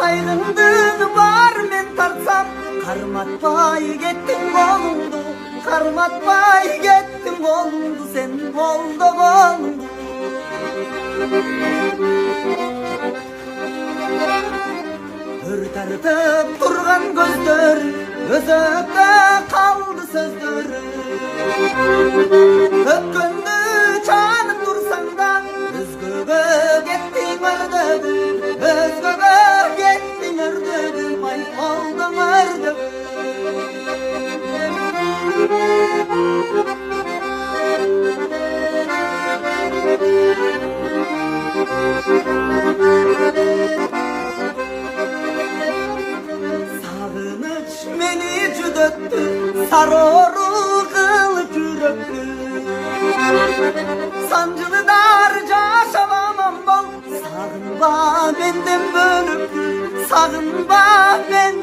Кайгыңды бар мен тартсам, карматпай кеттиң колуңду, карматпай кеттиң колуңду, сен колдогонуңду. Өр тартып турган көздөр, өзөккө калды сөздөрү. Өткөндү чанып турсаң да, өзгөгө кеттиң өрдөгүм, өзгөгө кеттиң өрдөгүм, ай колдоң өрдөгүм. Сагыныч мени жүдөттү, сарору кылып жүрөктү. Санжылдар жашабаман бол, сагынба менден бөлүп, сагынба мен